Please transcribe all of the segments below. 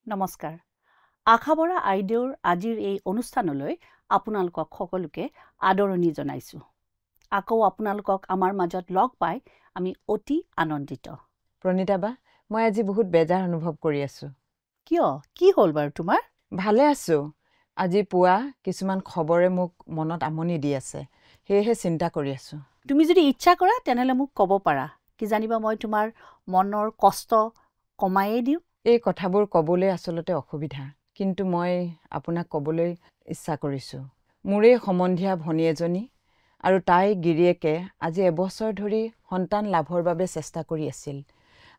নমস্কাৰ আখাবৰা আইডিঅ'ৰ আজিৰ এই অনুষ্ঠানলৈ আপোনালোকক সকলোকে আদৰণি জনাইছোঁ আকৌ আপোনালোকক আমাৰ মাজত লগ পাই আমি অতি আনন্দিত প্ৰণীতা বা মই আজি বহুত বেজাৰ অনুভৱ কৰি আছো কিয় কি হ'ল বাৰু তোমাৰ ভালে আছো আজি পুৱা কিছুমান খবৰে মোক মনত আমনি দি আছে হেহে চিন্তা কৰি আছো তুমি যদি ইচ্ছা কৰা তেনেলে মোক ক'ব পাৰা কি জানিবা মই তোমাৰ মনৰ কষ্ট কমাইয়ে দিওঁ এই কথাবোৰ ক'বলৈ আসলতে অসুবিধা কিন্তু মই আপোনাক ক'বলৈ ইচ্ছা কৰিছো মোৰে সম্বন্ধীয়া ভনী এজনী আৰু তাই গিৰিয়েকে আজি এবছৰ ধৰি সন্তান লাভৰ বাবে চেষ্টা কৰি আছিল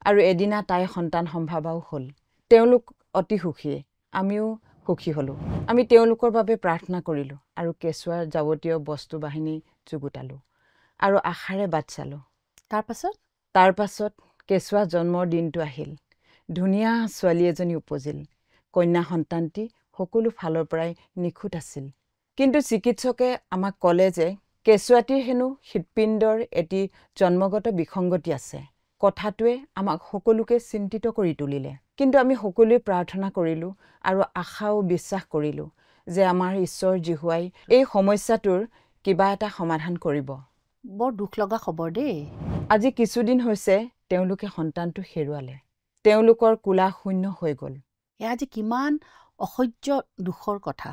আৰু এদিনা তাই সন্তান সম্ভাৱাও হ'ল তেওঁলোক অতি সুখী আমিও সুখী হলো আমি তেওঁলোকৰ বাবে প্ৰাৰ্থনা কৰিলো আৰু কেঁচুৱাৰ যাৱতীয় বস্তু বাহিনী যুগুতালো আৰু আশাৰে বাট চালো তাৰ পাছত কেঁচুৱা জন্মৰ দিনটো আহিল ধুনীয়া ছোৱালী এজনী উপজিল কন্যা সন্তানটি সকলো ফালৰ পৰাই নিখুঁত আছিল কিন্তু চিকিৎসকে আমাক ক'লে যে কেঁচুৱাটিৰ হেনো হৃদপিণ্ডৰ এটি জন্মগত বিসংগতি আছে কথাটোৱে আমাক সকলোকে চিন্তিত কৰি তুলিলে কিন্তু আমি সকলোৱে প্ৰাৰ্থনা কৰিলো আৰু আশাও বিশ্বাস কৰিলো যে আমাৰ ঈশ্বৰ জিহুৱাই এই সমস্যাটোৰ কিবা এটা সমাধান কৰিব বৰ দুখ লগা খবৰ দেই আজি কিছুদিন হৈছে তেওঁলোকে সন্তানটো হেৰুৱালে তেওঁলোকৰ কোলা শূন্য হৈ গ'ল এয়া যে কিমান অসহ্য দুখৰ কথা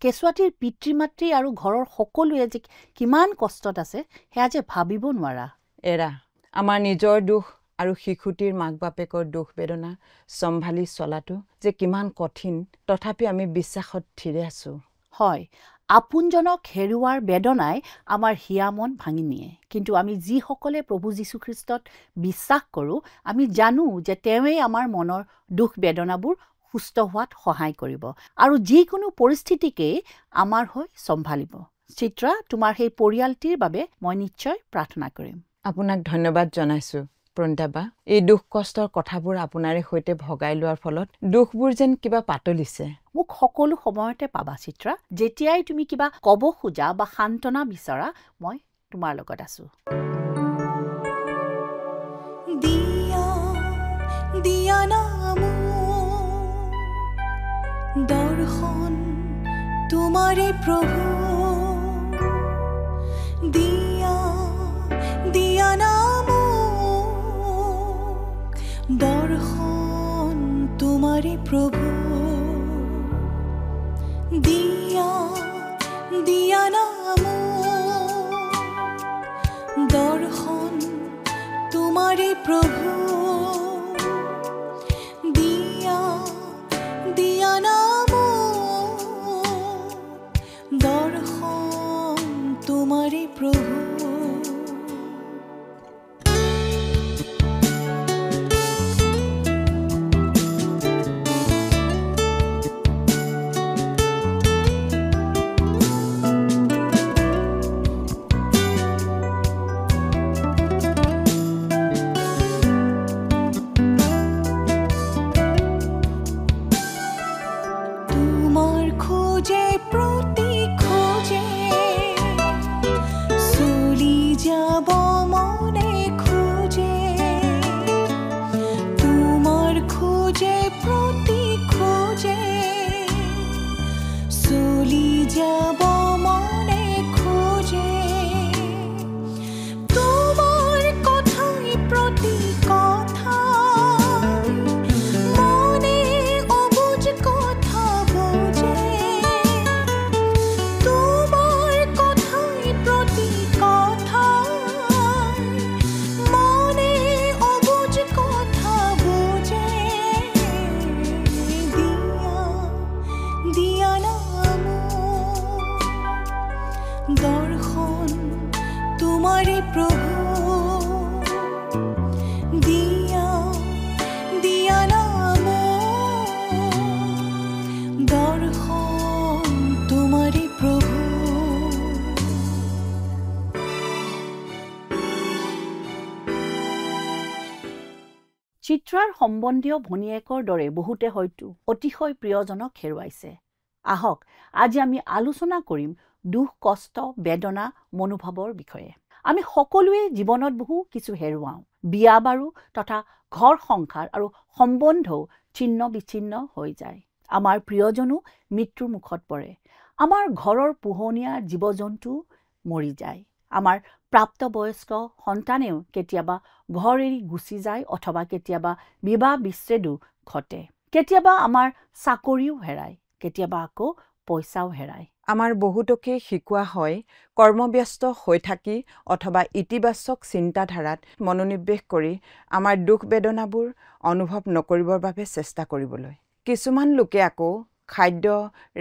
কেঁচুৱাটিৰ পিতৃ মাতৃ আৰু ঘৰৰ সকলোৱে যে কিমান কষ্টত আছে সেয়া যে ভাবিব নোৱাৰা এৰা আমাৰ নিজৰ দুখ আৰু শিশুটিৰ মাক বাপেকৰ দুখ বেদনা সম্ভালি চলাটো যে কিমান কঠিন তথাপি আমি বিশ্বাসত থিৰে আছো হয় আপোনজনক হেৰুৱাৰ বেদনাই আমাৰ হিয়া মন ভাঙি নিয়ে কিন্তু আমি যিসকলে প্ৰভু যীশুখ্ৰীষ্টত বিশ্বাস কৰোঁ আমি জানো যে তেওঁৱেই আমাৰ মনৰ দুখ বেদনাবোৰ সুস্থ হোৱাত সহায় কৰিব আৰু যিকোনো পৰিস্থিতিকেই আমাৰ হৈ চম্ভালিব চিত্ৰা তোমাৰ সেই পৰিয়ালটিৰ বাবে মই নিশ্চয় প্ৰাৰ্থনা কৰিম আপোনাক ধন্যবাদ জনাইছো প্ৰণীতা বা এই দুখ কষ্টৰ কথাবোৰ আপোনাৰে সৈতে ভগাই লোৱাৰ ফলত দুখবোৰ যেন কিবা পাতলিছে মোক সকলো সময়তে পাবা চিত্ৰা যেতিয়াই তুমি কিবা ক'ব খোজা বা সান্তনা বিচৰা মই তোমাৰ লগত আছো দিয়া নাম দৰ্শন তোমাৰে প্ৰভু দিয়া নাম দৰ্শন তোমাৰে প্ৰভু দিয়া নাম দৰ্শন তোমাৰে প্ৰভু দিয়া নাম দৰ্শন তোমাৰে প্ৰভু দৰ্শন তোমাৰে প্ৰভু দিয়া নাম দৰ্শন তোমাৰে প্ৰভু চিত্ৰাৰ সম্বন্ধীয় ভনীয়েকৰ দৰে বহুতে হয়তো অতিশয় প্ৰিয়জনক হেৰুৱাইছে আহক আজি আমি আলোচনা কৰিম দুখ কষ্ট বেদনা মনোভাৱৰ বিষয়ে আমি সকলোৱে জীৱনত বহু কিছু হেৰুৱাওঁ। বিয়া বাৰু তথা ঘৰ সংসাৰ আৰু সম্বন্ধও ছিন্ন বিচ্ছিন্ন হৈ যায়। আমাৰ প্ৰিয়জনো মৃত্যুৰ মুখত পৰে। আমাৰ ঘৰৰ পোহনীয়া জীৱ জন্তু মৰি যায়। আমাৰ প্ৰাপ্তবয়স্ক সন্তানেও কেতিয়াবা ঘৰ এৰি গুচি যায় অথবা কেতিয়াবা বিবাহ বিচ্ছেদো ঘটে। কেতিয়াবা আমাৰ চাকৰিও হেৰায়, কেতিয়াবা আকৌ পইচাও হেৰায়। আমাৰ বহুতকে শিকোৱা হয় কৰ্মব্যস্ত হৈ থাকি অথবা ইতিবাচক চিন্তাধাৰাত মনোনিৱেশ কৰি আমাৰ দুখ বেদনাবোৰ অনুভৱ নকৰিবৰ বাবে চেষ্টা কৰিবলৈ। কিছুমান লোকে আকৌ খাদ্য,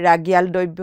ৰাগিয়াল দ্ৰব্য,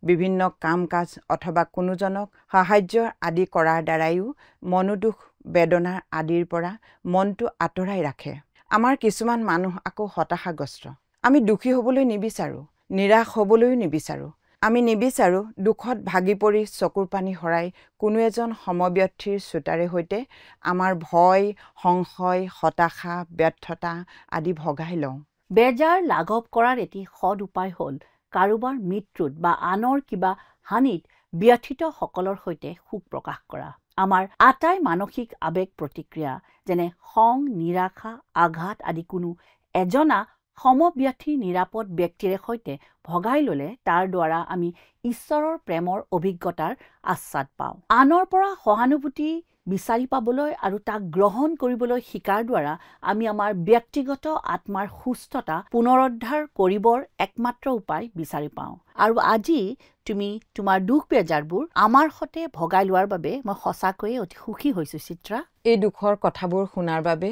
বিভিন্ন কাম কাজ অথবা কোনোজনক সাহায্য আদি কৰাৰ দ্বাৰাইও মনোদুখ বেদনা আদিৰ পৰা মনটো আঁতৰাই ৰাখে। আমাৰ কিছুমান মানুহ আকৌ হতাশাগ্ৰস্ত। আমি দুখী হ'বলৈ নিবিচাৰোঁ, নিৰাশ হ'বলৈও নিবিচাৰোঁ। আমি নিবিচাৰোঁ দুখত ভাগি পৰি চকুৰ পানী হৰাই কোনো এজন সমব্যৰ্থীৰ শ্ৰোতাৰে সৈতে আমাৰ ভয়, সংশয়, হতাশা, ব্যৰ্থতা আদি ভগাই লওঁ। বেজাৰ লাঘৱ কৰাৰ এটি সৎ উপায় হ'ল কাৰোবাৰ মৃত্যুত বা আনৰ কিবা হানিত ব্যথিত সকলৰ সৈতে শোক প্ৰকাশ কৰা। আমাৰ আটাই মানসিক আৱেগ প্ৰতিক্ৰিয়া যেনে খং, নিৰাশা, আঘাত আদি কোনো এজনা সমব্যথী নিৰাপদ ব্যক্তিৰে সৈতে ভগাই ল'লে তাৰ দ্বাৰা আমি ঈশ্বৰৰ প্ৰেমৰ অভিজ্ঞতাৰ আস্বাদ পাওঁ। আনৰ পৰা সহানুভূতি বিচাৰি পাবলৈ আৰু তাক গ্ৰহণ কৰিবলৈ শিকাৰ দ্বাৰা আমি আমাৰ ব্যক্তিগত আত্মাৰ সুস্থতা পুনৰুদ্ধাৰ কৰিবৰ একমাত্ৰ উপায় বিচাৰি পাওঁ। আৰু আজি তুমি তোমাৰ দুখ বেজাৰবোৰ আমাৰ সৈতে ভগাই লোৱাৰ বাবে মই সঁচাকৈয়ে অতি সুখী হৈছোঁ চিত্ৰা। এই দুখৰ কথাবোৰ শুনাৰ বাবে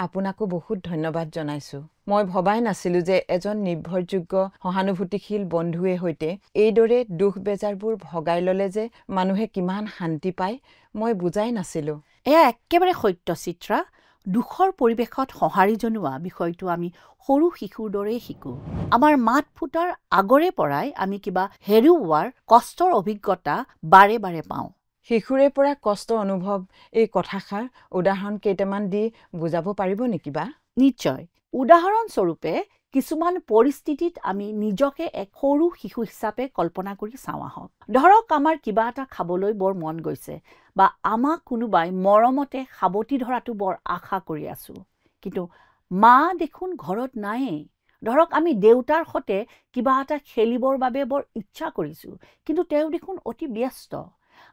আপোনাকো বহুত ধন্যবাদ জনাইছোঁ। মই ভবাই নাছিলোঁ যে এজন নিৰ্ভৰযোগ্য সহানুভূতিশীল বন্ধুৱে সৈতে এইদৰে দুখ বেজাৰবোৰ ভগাই ল'লে যে মানুহে কিমান শান্তি পায় মই বুজাই নাছিলোঁ। এয়া একেবাৰে সত্য চিত্ৰা। দুখৰ পৰিৱেশত সঁহাৰি জনোৱা বিষয়টো আমি সৰু শিশুৰ দৰেই শিকোঁ। আমাৰ মাত ফুটাৰ আগৰে পৰাই আমি কিবা হেৰুওৱাৰ কষ্টৰ অভিজ্ঞতা বাৰে বাৰে পাওঁ। শিশুৰে পৰা কষ্ট অনুভৱ এই কথাষাৰ উদাহৰণ কেইটামান দি বুজাব পাৰিব নেকি বা? নিশ্চয়। উদাহৰণস্বৰূপে কিছুমান পৰিস্থিতিত আমি নিজকে এক সৰু শিশু হিচাপে কল্পনা কৰি চাওঁ আহক। ধৰক আমাৰ কিবা এটা খাবলৈ বৰ মন গৈছে বা আমাক কোনোবাই মৰমতে সাৱটি ধৰাটো বৰ আশা কৰি আছোঁ, কিন্তু মা দেখোন ঘৰত নায়েই। ধৰক আমি দেউতাৰ সৈতে কিবা এটা খেলিবৰ বাবে বৰ ইচ্ছা কৰিছোঁ, কিন্তু তেওঁ দেখোন অতি ব্যস্ত।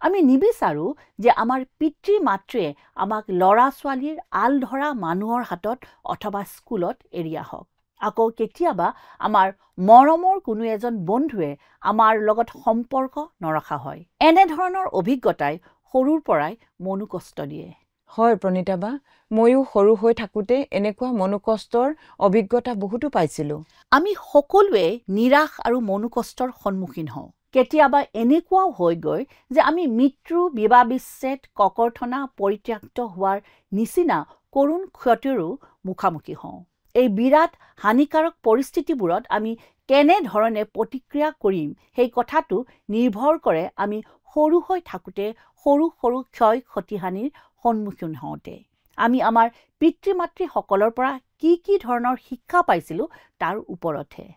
আমি নিবিচাৰোঁ যে আমাৰ পিতৃ মাতৃয়ে আমাক ল'ৰা ছোৱালীৰ আল ধৰা মানুহৰ হাতত অথবা স্কুলত এৰি আহক। আকৌ কেতিয়াবা আমাৰ মৰমৰ কোনো এজন বন্ধুৱে আমাৰ লগত সম্পৰ্ক নৰখা হয়। এনেধৰণৰ অভিজ্ঞতাই সৰুৰ পৰাই মনোকষ্ট দিয়ে। হয় প্ৰণীতা বা, ময়ো সৰু হৈ থাকোঁতে এনেকুৱা মনোকষ্টৰ অভিজ্ঞতা বহুতো পাইছিলোঁ। আমি সকলোৱে নিৰাশ আৰু মনোকষ্টৰ সন্মুখীন হওঁ। কেতিয়াবা এনেকুৱাও হয়গৈ যে আমি মৃত্যু, বিবাহ বিচ্ছেদ, ককৰ্থনা, পৰিত্যক্ত হোৱাৰ নিচিনা কৰুণ ক্ষতিৰো মুখামুখি হওঁ। এই বিৰাট হানিকাৰক পৰিস্থিতিবোৰত আমি কেনেধৰণে প্ৰতিক্ৰিয়া কৰিম সেই কথাটো নিৰ্ভৰ কৰে আমি সৰু হৈ থাকোঁতে সৰু সৰু ক্ষয় ক্ষতিহানিৰ সন্মুখীন হওঁতে। আমি আমাৰ পিতৃ মাতৃসকলৰ পৰা কি ধৰণৰ শিক্ষা পাইছিলোঁ তাৰ ওপৰতহে।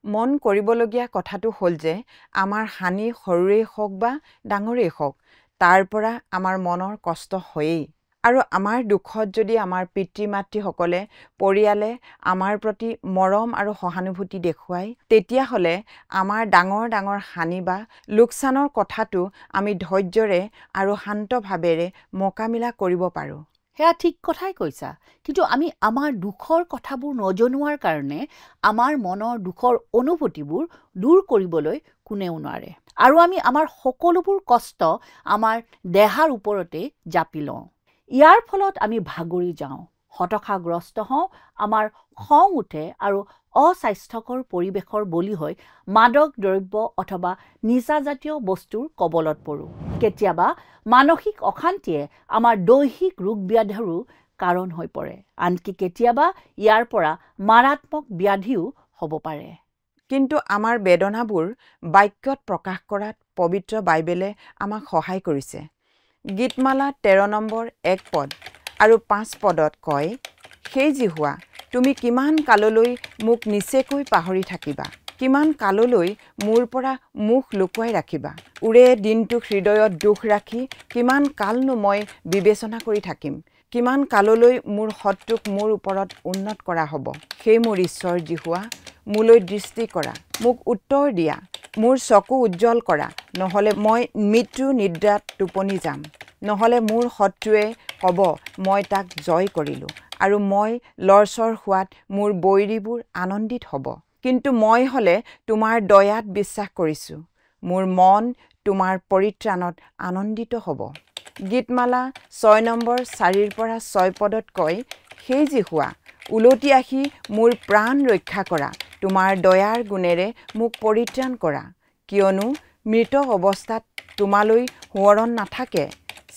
মন কৰিবলগীয়া কথাটো হ'ল যে আমাৰ হানি সৰুৰেই হওক বা ডাঙৰেই হওক, তাৰ পৰা আমাৰ মনৰ কষ্ট হয়েই। আৰু আমাৰ দুখত যদি আমাৰ পিতৃ মাতৃসকলে পৰিয়ালে আমাৰ প্ৰতি মৰম আৰু সহানুভূতি দেখুৱায়, তেতিয়াহ'লে আমাৰ ডাঙৰ ডাঙৰ হানি বা লোকচানৰ কথাটো আমি ধৈৰ্যৰে আৰু শান্তভাৱেৰে মোকাবিলা কৰিব পাৰোঁ। সেয়া ঠিক কথাই কৈছা, কিন্তু আমি আমাৰ দুখৰ কথাবোৰ নজনোৱাৰ কাৰণে আমাৰ মনৰ দুখৰ অনুভূতিবোৰ দূৰ কৰিবলৈ কোনেও নোৱাৰে। আৰু আমি আমাৰ সকলোবোৰ কষ্ট আমাৰ দেহাৰ ওপৰতে জাপি লওঁ। ইয়াৰ ফলত আমি ভাগৰি যাওঁ, হতাশাগ্ৰস্ত হওঁ, আমাৰ খং উঠে আৰু অস্বাস্থ্যকৰ পৰিৱেশৰ বলি হৈ মাদক দ্ৰব্য অথবা নিচাজাতীয় বস্তুৰ কবলত পৰোঁ। কেতিয়াবা মানসিক অশান্তিয়ে আমাৰ দৈহিক ৰোগ ব্যাধিৰো কাৰণ হৈ পৰে, আনকি কেতিয়াবা ইয়াৰ পৰা মাৰাত্মক ব্যাধিও হ'ব পাৰে। কিন্তু আমাৰ বেদনাবোৰ বাক্যত প্ৰকাশ কৰাত পবিত্ৰ বাইবেলে আমাক সহায় কৰিছে। গীতমালা 13 নম্বৰ 1 পদ আৰু 5 পদত কয়, সেই জিহুৱা তুমি কিমান কাললৈ মোক নিচেকৈ পাহৰি থাকিবা। কিমান কাললৈ মোৰ পৰা মুখ লুকুৱাই ৰাখিবা? ওৰে দিনটো হৃদয়ত দুখ ৰাখি কিমান কালনো মই বিবেচনা কৰি থাকিম? কিমান কাললৈ মোৰ শত্ৰুক মোৰ ওপৰত উন্নত কৰা হ'ব? সেই মোৰ ঈশ্বৰ জিহুৱা, মোলৈ দৃষ্টি কৰা, মোক উত্তৰ দিয়া, মোৰ চকু উজ্জ্বল কৰা, নহ'লে মই মৃত্যু নিদ্ৰাত টোপনি যাম। নহ'লে মোৰ শত্ৰুৱে ক'ব মই তাক জয় কৰিলোঁ, আৰু মই লৰচৰ হোৱাত মোৰ বৈৰীবোৰ আনন্দিত হ'ব। কিন্তু মই হ'লে তোমাৰ দয়াত বিশ্বাস কৰিছোঁ, মোৰ মন তোমাৰ পৰিত্ৰাণত আনন্দিত হ'ব। গীতমালা 6 নম্বৰ 4-6 পদত কয়, সেই জিহুৱা, উলটি আহি মোৰ প্ৰাণ ৰক্ষা কৰা, তোমাৰ দয়াৰ গুণেৰে মোক পৰিত্ৰাণ কৰা। কিয়নো মৃত অৱস্থাত তোমালৈ সোঁৱৰণ নাথাকে।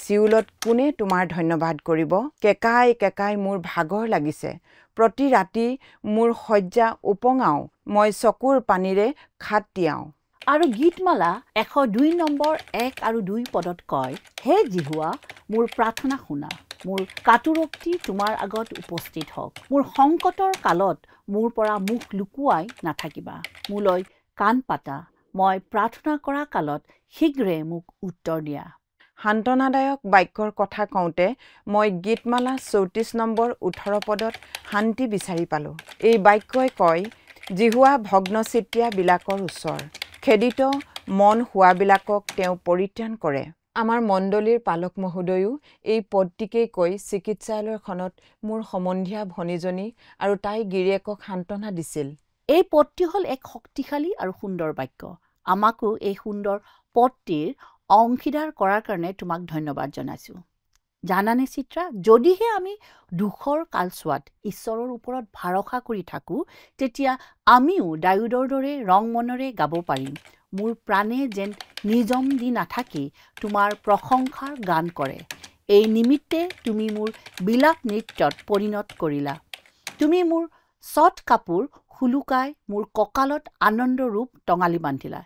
চিউলত কোনে তোমাৰ ধন্যবাদ কৰিব? কেকাই কেকাই মোৰ ভাগৰ লাগিছে, প্ৰতি ৰাতি মোৰ শয্যা উপঙাও, মই চকুৰ পানীৰে খাট তিয়াওঁ। আৰু গীতমালা 102 নম্বৰ 1 আৰু 2 পদত কয়, হে জিহুৱা, মোৰ প্ৰাৰ্থনা শুনা, মোৰ কাটুৰক্তি তোমাৰ আগত উপস্থিত হওক। মোৰ সংকটৰ কালত মোৰ পৰা মুখ লুকুৱাই নাথাকিবা। মোলৈ কাণ পাতা, মই প্ৰাৰ্থনা কৰা কালত শীঘ্ৰে মোক উত্তৰ দিয়া। সান্তনাদায়ক বাক্যৰ কথা কওঁতে মই গীতমালা 34 নম্বৰ 18 পদত শান্তি বিচাৰি পালোঁ। এই বাক্যই কয়, জিহুৱা ভগ্নচিত্ৰীয়াবিলাকৰ ওচৰ, খেদিত মন হোৱাবিলাকক তেওঁ পৰিত্ৰাণ কৰে। আমাৰ মণ্ডলীৰ পালক মহোদয়ো এই পদটিকেই কৈ চিকিৎসালয়খনত মোৰ সম্বন্ধীয়া ভনীজনী আৰু তাই গিৰিয়েকক সান্তনা দিছিল। এই পদটি হ'ল এক শক্তিশালী আৰু সুন্দৰ বাক্য। আমাকো এই সুন্দৰ পদটিৰ অংশীদাৰ কৰাৰ কাৰণে তোমাক ধন্যবাদ জনাইছোঁ। জানানে চিত্ৰা, যদিহে আমি দুখৰ কালচোৱাত ঈশ্বৰৰ ওপৰত ভৰসা কৰি থাকোঁ, তেতিয়া আমিও ডায়ুদৰ দৰে ৰং মনেৰে গাব পাৰিম, মোৰ প্ৰাণে যেন নিজম দি নাথাকি তোমাৰ প্ৰশংসাৰ গান কৰে। এই নিমিত্তে তুমি মোৰ বিলাপ নৃত্যত পৰিণত কৰিলা। তুমি মোৰ চট কাপোৰ খুলুকাই মোৰ কঁকালত আনন্দ ৰূপ টঙালি বান্ধিলা।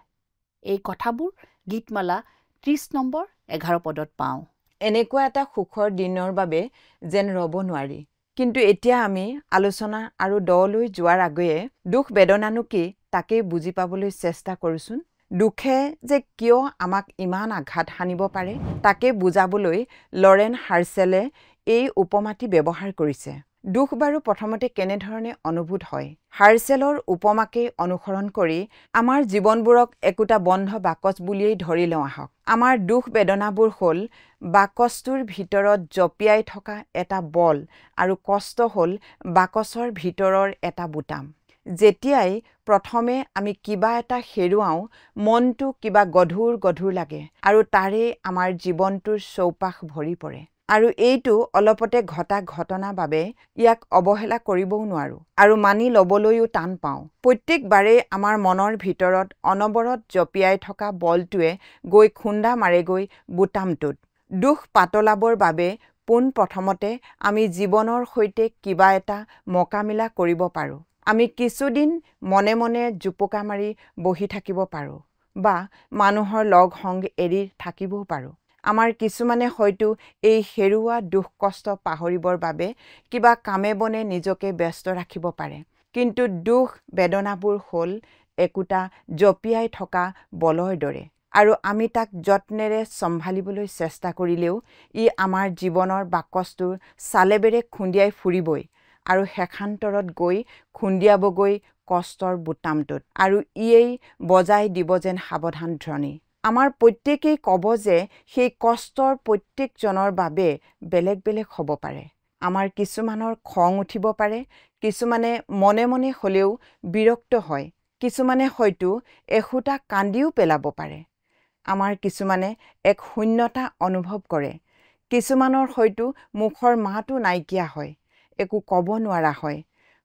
এই কথাবোৰ গীতমালা 30 নম্বৰ 11 পদত পাওঁ। এনেকুৱা এটা সুখৰ দিনৰ বাবে যেন ৰ'ব নোৱাৰি। কিন্তু এতিয়া আমি আলোচনা আৰু দলৈ যোৱাৰ আগেয়ে দুখ বেদনানো কি তাকেই বুজি পাবলৈ চেষ্টা কৰোঁচোন। দুখে যে কিয় আমাক ইমান আঘাত সানিব পাৰে তাকে বুজাবলৈ লৰেন হাৰ্চেলে এই উপমাটি ব্যৱহাৰ কৰিছে। দুখ বাৰু প্ৰথমতে কেনেধৰণে অনুভূত হয়? হাৰ্চেলৰ উপমাকেই অনুসৰণ কৰি আমাৰ জীৱনবোৰক একোটা বন্ধ বাকচ বুলিয়েই ধৰি লওঁ আহক। আমাৰ দুখ বেদনাবোৰ হ'ল বাকচটোৰ ভিতৰত জঁপিয়াই থকা এটা বল আৰু কষ্ট হ'ল বাকচৰ ভিতৰৰ এটা বুটাম। যেতিয়াই প্ৰথমে আমি কিবা এটা হেৰুৱাওঁ, মনটো কিবা গধুৰ গধুৰ লাগে আৰু তাৰে আমাৰ জীৱনটোৰ চৌপাশ ভৰি পৰে। আৰু এইটো অলপতে ঘটা ঘটনাৰ বাবে ইয়াক অৱহেলা কৰিবও নোৱাৰোঁ আৰু মানি ল'বলৈও টান পাওঁ। প্ৰত্যেকবাৰেই আমাৰ মনৰ ভিতৰত অনবৰত জঁপিয়াই থকা বলটোৱে গৈ খুন্দা মাৰেগৈ বুটামটোত। দুখ পাতলাবৰ বাবে পোনপ্ৰথমতে আমি জীৱনৰ সৈতে কিবা এটা মোকাবিলা কৰিব পাৰোঁ। আমি কিছুদিন মনে মনে জোপোকা মাৰি বহি থাকিব পাৰোঁ বা মানুহৰ লগ সংগ এৰি থাকিবও পাৰোঁ। আমাৰ কিছুমানে হয়তো এই হেৰুৱা দুখ কষ্ট পাহৰিবৰ বাবে কিবা কামে বনে নিজকে ব্যস্ত ৰাখিব পাৰে। কিন্তু দুখ বেদনাবোৰ হ'ল একোটা জঁপিয়াই থকা বলৰ দৰে, আৰু আমি তাক যত্নেৰে চম্ভালিবলৈ চেষ্টা কৰিলেও ই আমাৰ জীৱনৰ বাকচটোৰ চালেবেৰে খুন্দিয়াই ফুৰিবই আৰু শেষান্তৰত গৈ খুন্দিয়াবগৈ কষ্টৰ বুটামটোত, আৰু ইয়েই বজাই দিব যেন সাৱধান ধ্বনি। আমাৰ প্ৰত্যেকেই ক'ব যে সেই কষ্টৰ প্ৰত্যেকজনৰ বাবে বেলেগ বেলেগ হ'ব পাৰে। আমাৰ কিছুমানৰ খং উঠিব পাৰে, কিছুমানে মনে মনে হ'লেও বিৰক্ত হয়, কিছুমানে হয়তো এসোঁতা কান্দিও পেলাব পাৰে। আমাৰ কিছুমানে এক শূন্যতা অনুভৱ কৰে, কিছুমানৰ হয়তো মুখৰ মাতো নাইকিয়া হয়, একো ক'ব নোৱাৰা হয়।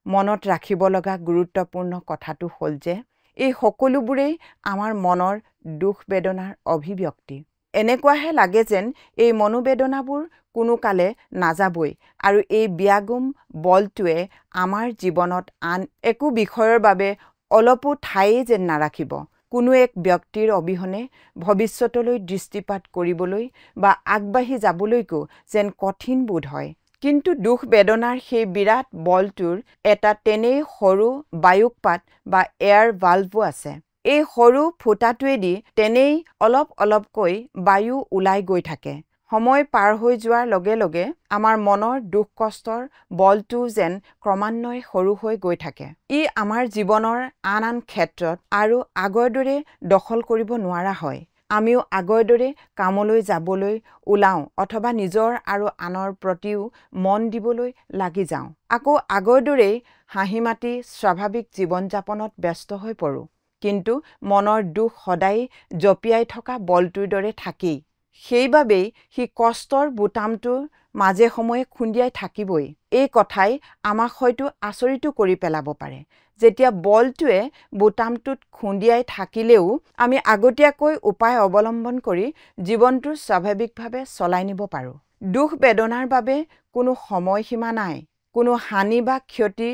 মনত ৰাখিব লগা গুৰুত্বপূৰ্ণ কথাটো হ'ল যে এই সকলোবোৰেই আমাৰ মনৰ দুখ বেদনাৰ অভিব্যক্তি। এনেকুৱাহে লাগে যেন এই মনোবেদনাবোৰ কোনো কালে নাযাবই আৰু এই ব্যাগুম বলটোৱে আমাৰ জীৱনত আন একো বিষয়ৰ বাবে অলপো ঠায়েই যেন নাৰাখিব। কোনো এক ব্যক্তিৰ অবিহনে ভৱিষ্যতলৈ দৃষ্টিপাত কৰিবলৈ বা আগবাঢ়ি যাবলৈকো যেন কঠিন বোধ হয়। কিন্তু দুখ বেদনাৰ সেই বিৰাট বলটোৰ এটা তেনেই সৰু বায়ুকপাত বা এয়াৰ ভাল্ভো আছে। এই সৰু ফুটাটোৱেদি তেনেই অলপ অলপকৈ বায়ু ওলাই গৈ থাকে। সময় পাৰ হৈ যোৱাৰ লগে লগে আমাৰ মনৰ দুখ কষ্টৰ বলটো যেন ক্ৰমান্বয়ে সৰু হৈ গৈ থাকে। ই আমাৰ জীৱনৰ আন আন ক্ষেত্ৰত আৰু আগৰ দৰে দখল কৰিব নোৱাৰা হয়। আমিও আগৰ দৰে কামলৈ যাবলৈ ওলাওঁ অথবা নিজৰ আৰু আনৰ প্ৰতিও মন দিবলৈ লাগি যাওঁ। আকৌ আগৰ দৰেই হাঁহি মাতি স্বাভাৱিক জীৱন যাপনত ব্যস্ত হৈ পৰোঁ। কিন্তু মনৰ দুখ সদায় জপিয়াই থকা বলটোৰ দৰে থাকেই। সেইবাবেই সি কষ্টৰ বুটামটোৰ মাজে সময়ে খুন্দিয়াই থাকিবই। এই কথাই আমাক হয়তো আচৰিতো কৰি পেলাব পাৰে। যেতিয়া বলটোৱে বুটামটোত খুন্দিয়াই থাকিলেও আমি আগতীয়াকৈ উপায় অৱলম্বন কৰি জীৱনটো স্বাভাৱিকভাৱে চলাই নিব পাৰোঁ। দুখ বেদনাৰ বাবে কোনো সময়সীমা নাই। কোনো হানি বা ক্ষতি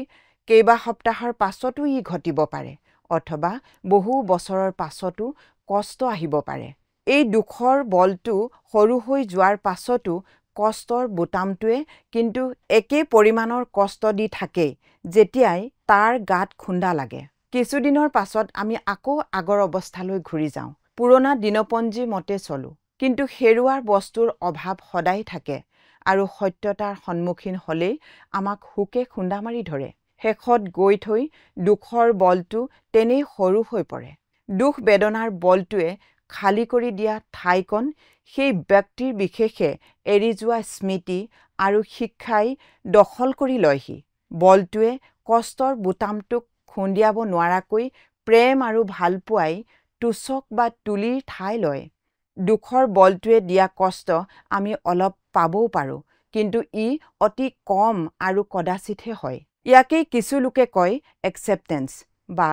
কেইবা সপ্তাহৰ পাছতো ই ঘটিব পাৰে অথবা বহু বছৰৰ পাছতো কষ্ট আহিব পাৰে। এই দুখৰ বলটো সৰু হৈ যোৱাৰ পাছতো কষ্টৰ বুটামটোৱে কিন্তু একেই পৰিমাণৰ কষ্ট দি থাকে যেতিয়াই তাৰ গাত খুন্দা লাগে। কিছুদিনৰ পাছত আমি আকৌ আগৰ অৱস্থালৈ ঘূৰি যাওঁ। পুৰণা দিনপঞ্জী মতে চলোঁ। কিন্তু হেৰুৱাৰ বস্তুৰ অভাৱ সদায় থাকে আৰু সত্যতাৰ সন্মুখীন হ'লেই আমাক হুকে খুন্দা মাৰি ধৰে। শেষত গৈ থৈ দুখৰ বলটো তেনেই সৰু হৈ পৰে। দুখ বেদনাৰ বলটোৱে খালী কৰি দিয়া ঠাইকণ সেই ব্যক্তিৰ বিশেষে এৰি যোৱা স্মৃতি আৰু শিক্ষাই দখল কৰি লয়হি। বলটোৱে কষ্টৰ বুটামটোক খুন্দিয়াব নোৱাৰাকৈ প্ৰেম আৰু ভালপোৱাই তুচক বা তুলিৰ ঠাই লয়। দুখৰ বলটোৱে দিয়া কষ্ট আমি অলপ পাবও পাৰোঁ, কিন্তু ই অতি কম আৰু কদাচিতহে হয়। ইয়াকেই কিছু লোকে কয় একচেপ্টেন্স বা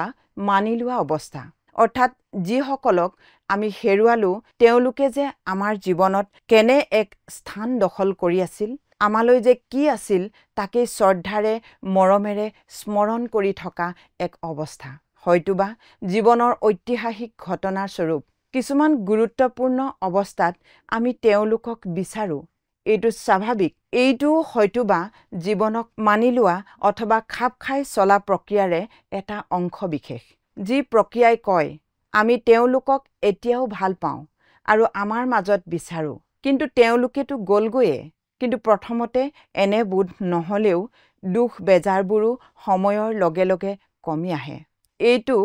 মানি লোৱা অৱস্থা। অৰ্থাৎ যিসকলক আমি হেৰুৱালো তেওঁলোকে যে আমাৰ জীৱনত কেনে এক স্থান দখল কৰি আছিল, আমালৈ যে কি আছিল তাকেই শ্ৰদ্ধাৰে মৰমেৰে স্মৰণ কৰি থকা এক অৱস্থা। হয়তোবা জীৱনৰ ঐতিহাসিক ঘটনাৰ স্বৰূপ কিছুমান গুৰুত্বপূৰ্ণ অৱস্থাত আমি তেওঁলোকক বিচাৰোঁ। এইটো স্বাভাৱিক। এইটোও হয়তোবা জীৱনক মানি লোৱা অথবা খাপ খাই চলা প্ৰক্ৰিয়াৰে এটা অংশ বিশেষ। যি প্ৰক্ৰিয়াই কয় আমি তেওঁলোকক এতিয়াও ভাল পাওঁ আৰু আমাৰ মাজত বিচাৰোঁ, কিন্তু তেওঁলোকেতো গ'লগৈয়ে। কিন্তু প্ৰথমতে এনে বোধ নহ'লেও দুখ বেজাৰবোৰো সময়ৰ লগে লগে কমি আহে। এইটো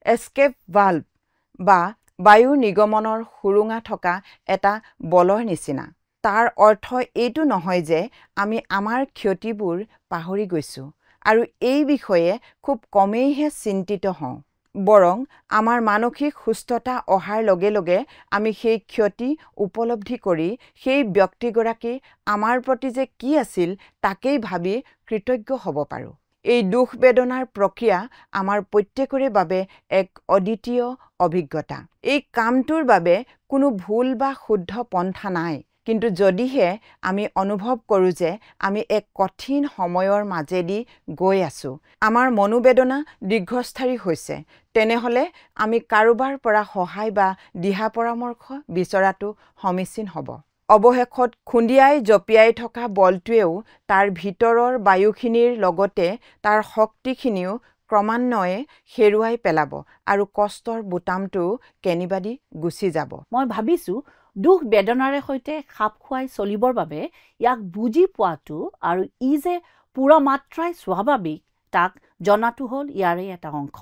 এস্কেপ ভাল্ভ বা বায়ুৰ নিগমনৰ সুৰুঙা থকা এটা বলৰ নিচিনা। তাৰ অৰ্থ এইটো নহয় যে আমি আমাৰ ক্ষতিবোৰ পাহৰি গৈছোঁ আৰু এই বিষয়ে খুব কমেইহে চিন্তিত হওঁ। বৰং আমাৰ মানসিক সুস্থতা অহাৰ লগে লগে আমি সেই ক্ষতি উপলব্ধি কৰি সেই ব্যক্তিগৰাকী আমাৰ প্ৰতি যে কি আছিল তাকেই ভাবি কৃতজ্ঞ হ'ব পাৰোঁ। এই দুখ বেদনাৰ প্ৰক্ৰিয়া আমাৰ প্ৰত্যেকৰে বাবে এক অদ্বিতীয় অভিজ্ঞতা। এই কামটোৰ বাবে কোনো ভুল বা শুদ্ধ পন্থা নাই। কিন্তু যদিহে আমি অনুভৱ কৰোঁ যে আমি এক কঠিন সময়ৰ মাজেদি গৈ আছোঁ, আমাৰ মনোবেদনা দীৰ্ঘস্থায়ী হৈছে, তেনেহ'লে আমি কাৰোবাৰ পৰা সহায় বা দিহা পৰামৰ্শ বিচৰাটো সমীচীন হ'ব। অৱশেষত খুন্দিয়াই জপিয়াই থকা বলটোৱেও তাৰ ভিতৰৰ বায়ুখিনিৰ লগতে তাৰ শক্তিখিনিও ক্ৰমান্বয়ে হেৰুৱাই পেলাব আৰু কষ্টৰ বুটামটো কেনিবাদি গুচি যাব। মই ভাবিছোঁ দুখ বেদনাৰে সৈতে খাপ খুৱাই চলিবৰ বাবে ইয়াক বুজি পোৱাটো আৰু ই যে পূৰা মাত্ৰাই স্বাভাৱিক তাক জনাটো হ'ল ইয়াৰে এটা অংশ।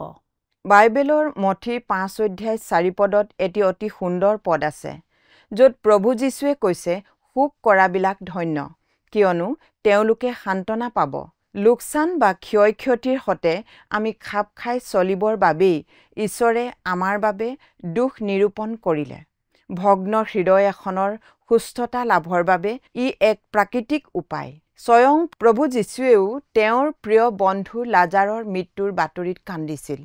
বাইবেলৰ মঠি 5 অধ্যায় 4 পদত এটি অতি সুন্দৰ পদ আছে, য'ত প্ৰভু যীশুৱে কৈছে, শোক কৰাবিলাক ধন্য, কিয়নো তেওঁলোকে সান্তনা পাব। লোকচান বা ক্ষয় ক্ষতিৰ সতে আমি খাপ খাই চলিবৰ বাবেই ঈশ্বৰে আমাৰ বাবে দুখ নিৰূপণ কৰিলে। ভগ্ন হৃদয় এখনৰ সুস্থতা লাভৰ বাবে ই এক প্ৰাকৃতিক উপায়। স্বয়ং প্ৰভু যীশুৱেও তেওঁৰ প্ৰিয় বন্ধু লাজাৰৰ মৃত্যুৰ বাতৰিত কান্দিছিল।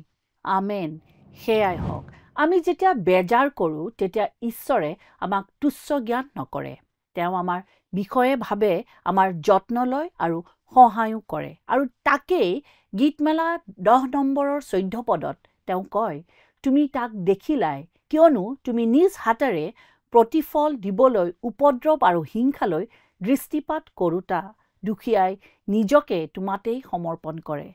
আমেন। সেয়াই হওক। আমি যেতিয়া বেজাৰ কৰোঁ তেতিয়া ঈশ্বৰে আমাক তুচ্ছ জ্ঞান নকৰে। তেওঁ আমাৰ বিষয়ে ভাবে, আমাৰ যত্ন লয় আৰু সহায়ো কৰে। আৰু তাকেই গীতমালা 10 নম্বৰৰ 14 পদত তেওঁ কয়, তুমি তাক দেখিলাই, কিয়নো তুমি নিজ হাতেৰে প্ৰতিফল দিবলৈ উপদ্ৰৱ আৰু হিংসালৈ দৃষ্টিপাত কৰোঁতা দুখীয়াই নিজকে তোমাতেই সমৰ্পণ কৰে।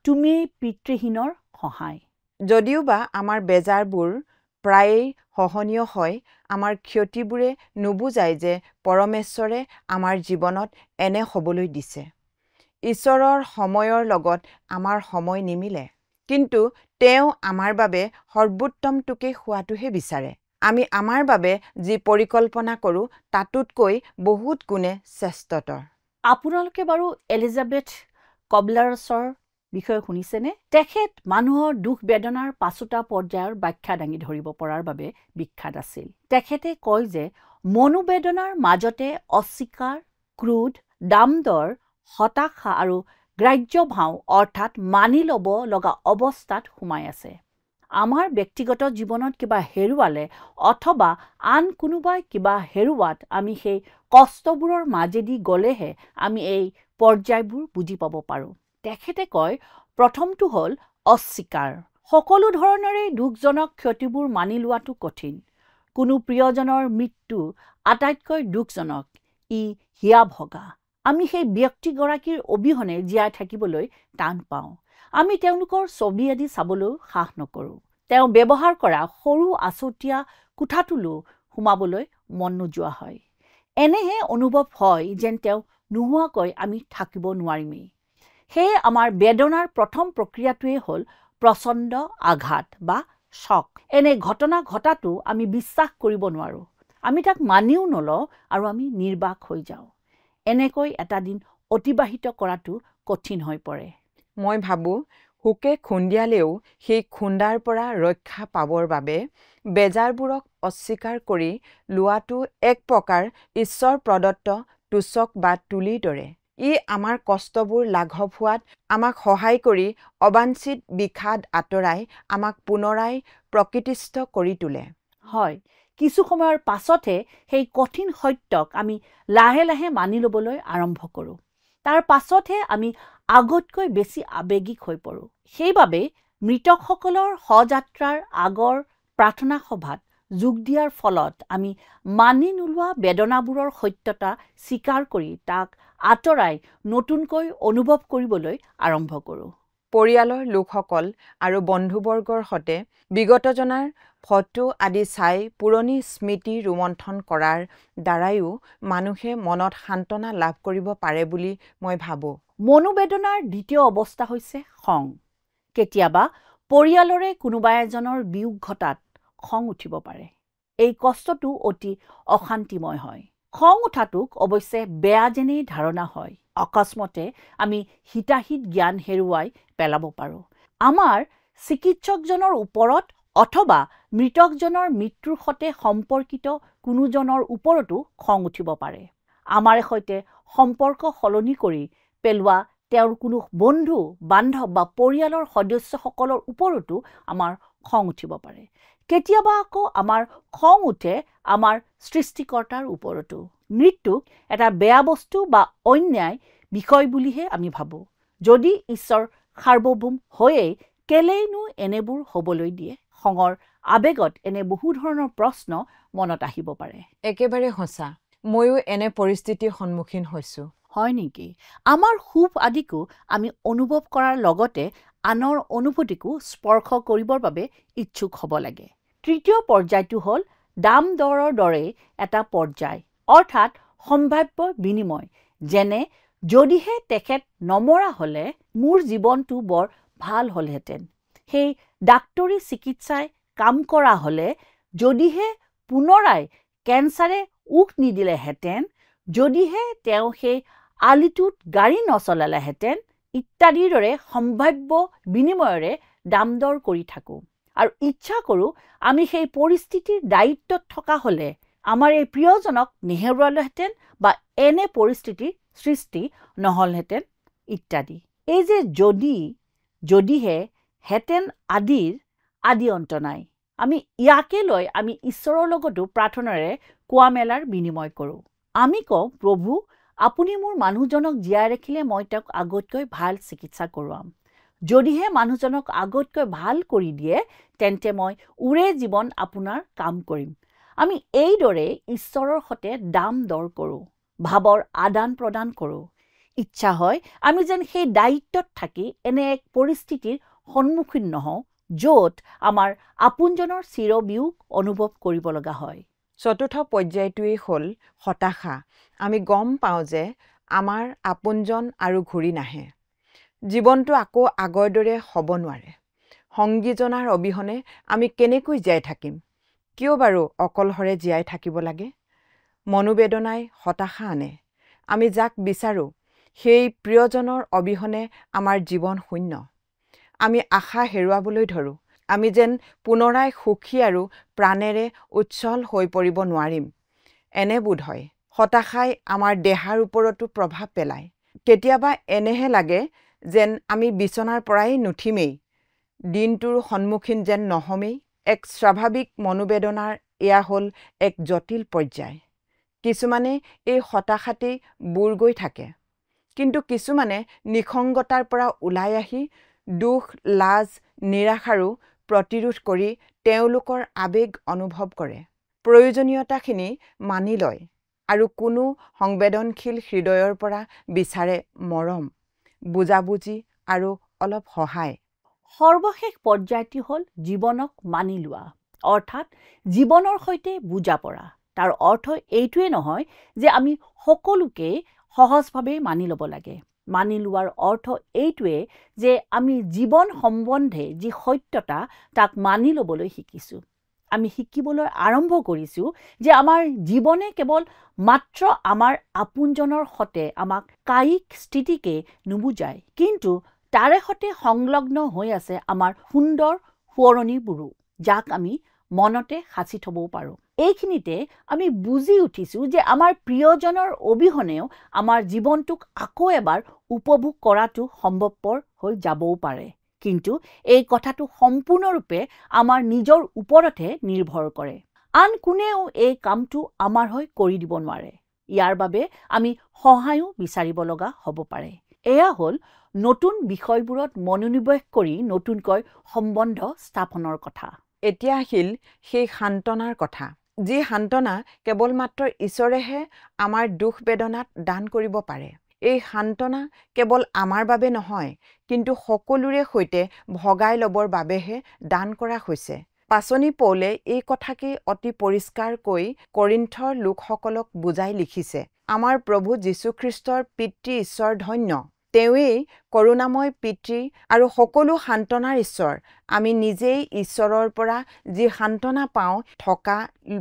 তুমিয়েই পিতৃহীনৰ সহায়। যদিওবা আমাৰ বেজাৰবোৰ প্ৰায়েই সহনীয় হয়, আমাৰ ক্ষতিবোৰে নুবুজায় যে পৰমেশ্বৰে আমাৰ জীৱনত এনে হ'বলৈ দিছে। ঈশ্বৰৰ সময়ৰ লগত আমাৰ সময় নিমিলে, কিন্তু তেওঁ আমাৰ বাবে সৰ্বোত্তমটোকে হোৱাটোহে বিচাৰে। আমি আমাৰ বাবে যি পৰিকল্পনা কৰোঁ তাতোতকৈ বহুত গুণে শ্ৰেষ্ঠতৰ। আপোনালোকে বাৰু এলিজাবেথ কবলাৰ্ছৰ বিষয়ে শুনিছেনে? তেখেত মানুহৰ দুখ বেদনাৰ পাঁচোটা পৰ্যায়ৰ ব্যাখ্যা দাঙি ধৰিব পৰাৰ বাবে বিখ্যাত আছিল। তেখেতে কয় যে মনোবেদনাৰ মাজতে অস্বীকাৰ, ক্ৰোধ, দামদৰ, হতাশা আৰু গ্ৰাহ্য ভাও অৰ্থাৎ মানি ল'ব লগা অৱস্থাত সোমাই আছে। আমাৰ ব্যক্তিগত জীৱনত কিবা হেৰুৱালে অথবা আন কোনোবাই কিবা হেৰুৱাত আমি সেই কষ্টবোৰৰ মাজেদি গ'লেহে আমি এই পৰ্যায়বোৰ বুজি পাব পাৰোঁ। তেখেতে কয়, প্ৰথমটো হ'ল অস্বীকাৰ। সকলো ধৰণেৰে দুখজনক ক্ষতিবোৰ মানি লোৱাটো কঠিন। কোনো প্ৰিয়জনৰ মৃত্যু আটাইতকৈ দুখজনক। ই হিয়া ভগা। আমি সেই ব্যক্তিগৰাকীৰ অবিহনে জীয়াই থাকিবলৈ টান পাওঁ। আমি তেওঁলোকৰ ছবি আদি চাবলৈও সাহ নকৰোঁ। তেওঁ ব্যৱহাৰ কৰা সৰু আছুতীয়া কোঠাটোলৈ সোমাবলৈ মন নোযোৱা হয়। এনেহে অনুভৱ হয় যেন তেওঁ নোহোৱাকৈ আমি থাকিব নোৱাৰিমেই। সেয়ে আমাৰ বেদনাৰ প্ৰথম প্ৰক্ৰিয়াটোৱেই হ'ল প্ৰচণ্ড আঘাত বা শ্বক। এনে ঘটনা ঘটাটো আমি বিশ্বাস কৰিব নোৱাৰোঁ। আমি তাক মানিও নলওঁ আৰু আমি নিৰ্বাক হৈ যাওঁ। এনেকৈ এটা দিন অতিবাহিত কৰাটো কঠিন হৈ পৰে। মই ভাবোঁ হুকে খুন্দিয়ালেও সেই খুন্দাৰ পৰা ৰক্ষা পাবৰ বাবে বেজাৰবোৰক অস্বীকাৰ কৰি লোৱাটো এক প্ৰকাৰ ঈশ্বৰ প্ৰদত্ত তোষক বা তুলিৰ দৰে। ই আমাৰ কষ্টবোৰ লাঘৱ হোৱাত আমাক সহায় কৰি অবাঞ্ছিত বিষাদ আঁতৰাই আমাক পুনৰাই প্ৰকৃতিস্থ কৰি তোলে। হয়, কিছু সময়ৰ পাছতহে সেই কঠিন সত্যক আমি লাহে লাহে মানি ল'বলৈ আৰম্ভ কৰোঁ। তাৰ পাছতহে আমি আগতকৈ বেছি আৱেগিক হৈ পৰোঁ। সেইবাবে মৃতকসকলৰ সযাত্ৰাৰ আগৰ প্ৰাৰ্থনা সভাত যোগ দিয়াৰ ফলত আমি মানি নোলোৱা বেদনাবোৰৰ সত্যতা স্বীকাৰ কৰি তাক আঁতৰাই নতুনকৈ অনুভৱ কৰিবলৈ আৰম্ভ কৰোঁ। পৰিয়ালৰ লোকসকল আৰু বন্ধুবৰ্গৰ সৈতে বিগতজনাৰ ফটো আদি চাই পুৰণি স্মৃতি ৰোমন্থন কৰাৰ দ্বাৰাইও মানুহে মনত সান্তনা লাভ কৰিব পাৰে বুলি মই ভাবোঁ। মনোবেদনাৰ দ্বিতীয় অৱস্থা হৈছে খং। কেতিয়াবা পৰিয়ালৰে কোনোবা এজনৰ বিয়োগ ঘটাত খং উঠিব পাৰে। এই কষ্টটো অতি অশান্তিময় হয়। খং উঠাটোক অৱশ্যে বেয়া যেনেই ধাৰণা হয়। অকস্মাতে আমি হিতাহিত জ্ঞান হেৰুৱাই পেলাব পাৰোঁ। আমাৰ চিকিৎসকজনৰ ওপৰত অথবা মৃতকজনৰ মৃত্যুৰ সৈতে সম্পৰ্কিত কোনোজনৰ ওপৰতো খং উঠিব পাৰে। আমাৰ সৈতে সম্পৰ্ক সলনি কৰি পেলোৱা তেওঁৰ কোনো বন্ধু বান্ধৱ বা পৰিয়ালৰ সদস্যসকলৰ ওপৰতো আমাৰ খং উঠিব পাৰে। কেতিয়াবা আকৌ আমাৰ খং উঠে আমাৰ সৃষ্টিকৰ্তাৰ ওপৰতো। মৃত্যুক এটা বেয়া বস্তু বা অন্যায় বিষয় বুলিহে আমি ভাবোঁ। যদি ঈশ্বৰ সাৰ্বভৌম হৈয়েই কেলেইনো এনেবোৰ হ'বলৈ দিয়ে? খঙৰ আৱেগত এনে বহু ধৰণৰ প্ৰশ্ন মনত আহিব পাৰে। একেবাৰে সঁচা। ময়ো এনে পৰিস্থিতিৰ সন্মুখীন হৈছোঁ। হয় নেকি? আমাৰ সুখ আদিকো আমি অনুভৱ কৰাৰ লগতে আনৰ অনুভূতিকো স্পৰ্শ কৰিবৰ বাবে ইচ্ছুক হ'ব লাগে। তৃতীয় পৰ্যায়টো হ'ল দাম দৰৰ দৰে এটা পৰ্যায়, অৰ্থাৎ সম্ভাৱ্য বিনিময়। যেনে যদিহে তেখেত নমৰা হ'লে মোৰ জীৱনটো বৰ ভাল হ'লহেঁতেন। সেই ডাক্তৰী চিকিৎসাই কাম কৰা হ'লে, যদিহে পুনৰাই কেঞ্চাৰে উক নিদিলেহেঁতেন, যদিহে তেওঁ সেই আলিটোত গাড়ী নচলালেহেঁতেন ইত্যাদিৰ দৰে সম্ভাৱ্য বিনিময়েৰে দাম দৰ কৰি থাকোঁ। আৰু ইচ্ছা কৰোঁ আমি সেই পৰিস্থিতিৰ দায়িত্বত থকা হ'লে আমাৰ এই প্ৰিয়জনক নেহেৰুৱালেহেঁতেন বা এনে পৰিস্থিতিৰ সৃষ্টি নহ'লহেঁতেন ইত্যাদি। এই যে যদিহে হেঁতেন আদি অন্ত নাই। আমি ইয়াকে লৈ আমি ঈশ্বৰৰ লগতো প্ৰাৰ্থনাৰে কোৱা মেলাৰ বিনিময় কৰোঁ। আমি কওঁ, প্ৰভু, আপুনি মোৰ মানুহজনক জীয়াই ৰাখিলে মই তেওঁক আগতকৈ ভাল চিকিৎসা কৰোৱাম। যদিহে মানুহজনক আগতকৈ ভাল কৰি দিয়ে তেন্তে মই উৰে জীৱন আপোনাৰ কাম কৰিম। আমি এইদৰে ঈশ্বৰৰ সৈতে দাম দৰ কৰোঁ, ভাৱৰ আদান প্ৰদান কৰোঁ। ইচ্ছা হয় আমি যেন সেই দায়িত্বত থাকি এনে এক পৰিস্থিতিৰ সন্মুখীন নহওঁ য'ত আমাৰ আপোনজনৰ চিৰবিয়োগ অনুভৱ কৰিব লগা হয়। চতুৰ্থ পৰ্যায়টোৱেই হ'ল হতাশা। আমি গম পাওঁ যে আমাৰ আপোনজন আৰু ঘূৰি নাহে। জীৱনটো আকৌ আগৰ দৰে হ'ব নোৱাৰে। সংগীজনাৰ অবিহনে আমি কেনেকৈ জীয়াই থাকিম? কিয় বাৰু অকলশৰে জীয়াই থাকিব লাগে? মনোবেদনাই হতাশা আনে। আমি যাক বিচাৰোঁ সেই প্ৰিয়জনৰ অবিহনে আমাৰ জীৱন শূন্য। আমি আশা হেৰুৱাবলৈ ধৰোঁ। আমি যেন পুনৰাই সুখী আৰু প্ৰাণেৰে উচ্ছল হৈ পৰিব নোৱাৰিম এনে বোধ হয়। হতাশাই আমাৰ দেহাৰ ওপৰতো প্ৰভাৱ পেলায়। কেতিয়াবা এনেহে লাগে যেন আমি বিচনাৰ পৰাই নুঠিমেই, দিনটোৰ সন্মুখীন যেন নহমেই। এক স্বাভাৱিক মনোবেদনাৰ এয়া হ'ল এক জটিল পৰ্যায়। কিছুমানে এই হতাশাতেই বুৰ গৈ থাকে, কিন্তু কিছুমানে নিসংগতাৰ পৰা ওলাই আহি দুখ, লাজ, নিৰাশাৰো প্ৰতিৰোধ কৰি তেওঁলোকৰ আৱেগ অনুভৱ কৰে, প্ৰয়োজনীয়তাখিনি মানি লয় আৰু কোনো সংবেদনশীল হৃদয়ৰ পৰা বিচাৰে মৰম, বুজাবুজি আৰু অলপ সহায়। সৰ্বশেষ পৰ্যায়টি হ'ল জীৱনক মানি লোৱা, অৰ্থাৎ জীৱনৰ সৈতে বুজা পৰা। তাৰ অৰ্থ এইটোৱে নহয় যে আমি সকলোকে সহজভাৱে মানি ল'ব লাগে। মানি লোৱাৰ অৰ্থ এইটোৱে যে আমি জীৱন সম্বন্ধে যি সত্যতা তাক মানি ল'বলৈ শিকিছোঁ। আমি শিকিবলৈ আৰম্ভ কৰিছোঁ যে আমাৰ জীৱনে কেৱল মাত্ৰ আমাৰ আপোনজনৰ সতে আমাক কায়িক স্থিতিকে নুবুজায়, কিন্তু তাৰে সতে সংলগ্ন হৈ আছে আমাৰ সুন্দৰ সোঁৱৰণিবোৰো, যাক আমি মনতে সাঁচি থ'বও পাৰোঁ। এইখিনিতে আমি বুজি উঠিছোঁ যে আমাৰ প্ৰিয়জনৰ অবিহনেও আমাৰ জীৱনটোক আকৌ এবাৰ উপভোগ কৰাটো সম্ভৱপৰ হৈ যাবও পাৰে, কিন্তু এই কথাটো সম্পূৰ্ণৰূপে আমাৰ নিজৰ ওপৰতহে নিৰ্ভৰ কৰে। আন কোনেও এই কামটো আমাৰ হৈ কৰি দিব নোৱাৰে। ইয়াৰ বাবে আমি সহায়ো বিচাৰিব লগা হ'ব পাৰে। এয়া হ'ল নতুন বিষয়বোৰত মনোনিৱেশ কৰি নতুনকৈ সম্বন্ধ স্থাপনৰ কথা। এতিয়া আহিল সেই সান্তনাৰ কথা, যি সান্তনা কেৱল মাত্ৰ ঈশ্বৰেহে আমাৰ দুখ বেদনাত দান কৰিব পাৰে। এই সান্তনা কেৱল আমাৰ বাবে নহয়, কিন্তু সকলোৰে সৈতে ভগাই ল'বৰ বাবেহে দান কৰা হৈছে। পাচনি পৌলে এই কথাকেই অতি পৰিষ্কাৰকৈ কৰিন্থৰ লোকসকলক বুজাই লিখিছে। আমাৰ প্ৰভু যীশুখ্ৰীষ্টৰ পিতৃ ঈশ্বৰ ধন্য। তেওঁৱেই কৰুণাময় পিতৃ আৰু সকলো সান্তনাৰ ঈশ্বৰ। আমি নিজেই ঈশ্বৰৰ পৰা যি সান্তনা পাওঁ থকা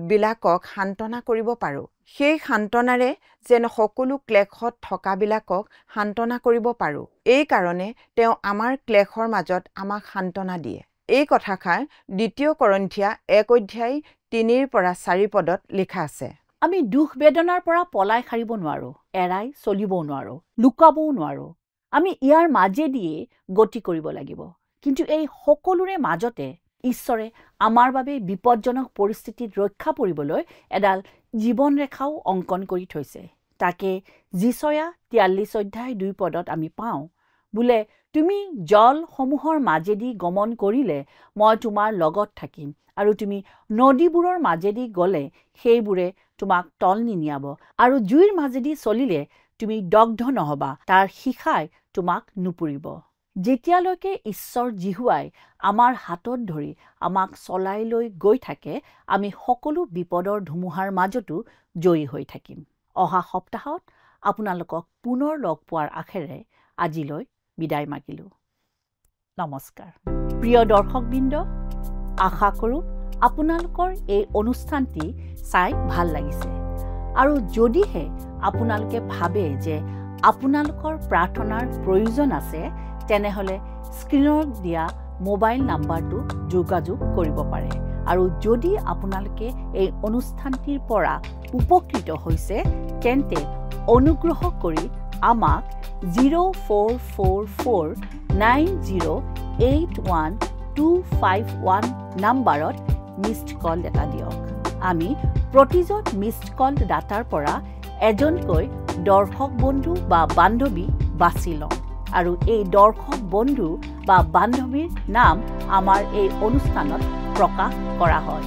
বিলাকক সান্তনা কৰিব পাৰোঁ। সেই সান্তনাৰে যেন সকলো ক্লেশত থকাবিলাকক সান্তনা কৰিব পাৰোঁ। এই কাৰণে তেওঁ আমাৰ ক্লেশৰ মাজত আমাক সান্তনা দিয়ে। এই কথাষাৰ ২ কৰিন্থিয়া ১:৩-৪ পদত লিখা আছে। আমি দুখ বেদনাৰ পৰা পলাই সাৰিব নোৱাৰোঁ, এৰাই চলিবও নোৱাৰোঁ, লুকাবও নোৱাৰোঁ। আমি ইয়াৰ মাজেদিয়ে গতি কৰিব লাগিব। কিন্তু এই সকলোৰে মাজতে ঈশ্বৰে আমাৰ বাবে বিপদজনক পৰিস্থিতিত ৰক্ষা পৰিবলৈ এডাল জীৱনৰেখাও অংকন কৰি থৈছে। তাকে যিচয়া ৪৩:২ পদত আমি পাওঁ, বোলে তুমি জলসমূহৰ মাজেদি গমন কৰিলে মই তোমাৰ লগত থাকিম, আৰু তুমি নদীবোৰৰ মাজেদি গ'লে সেইবোৰে তোমাক তল নিনিয়াব, আৰু জুইৰ মাজেদি চলিলে তুমি দগ্ধ নহবা, তাৰ শিখাই তোমাক নুপুৰিব। যেতিয়ালৈকে ঈশ্বৰ জিহুৱাই আমাৰ হাতত ধৰি আমাক চলাই লৈ গৈ থাকে, আমি সকলো বিপদৰ ধুমুহাৰ মাজতো জয়ী হৈ থাকিম। অহা সপ্তাহত আপোনালোকক পুনৰ লগ পোৱাৰ আশেৰে আজিলৈ বিদায় মাগিলোঁ। নমস্কাৰ। প্ৰিয় দৰ্শকবৃন্দ, আশা কৰোঁ আপোনালোকৰ এই অনুষ্ঠানটি চাই ভাল লাগিছে, আৰু যদিহে আপোনালোকে ভাবে যে আপোনালোকৰ প্ৰাৰ্থনাৰ প্ৰয়োজন আছে, তেনেহ'লে স্ক্ৰীনত দিয়া মোবাইল নাম্বাৰটো যোগাযোগ কৰিব পাৰে। আৰু যদি আপোনালোকে এই অনুষ্ঠানটিৰ পৰা উপকৃত হৈছে, তেন্তে অনুগ্ৰহ কৰি আমাক 0444908151 নাম্বাৰত মিছড কল এটা দিয়ক। আমি প্ৰতিজন মিছড কল ডাটাৰ পৰা এজনকৈ দৰ্শক বন্ধু বা বান্ধৱী বাছি লওঁ, আৰু এই দৰ্শক বন্ধু বা বান্ধৱীৰ নাম আমাৰ এই অনুষ্ঠানত প্ৰকাশ কৰা হয়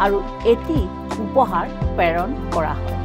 আৰু এটি উপহাৰ প্ৰেৰণ কৰা হয়।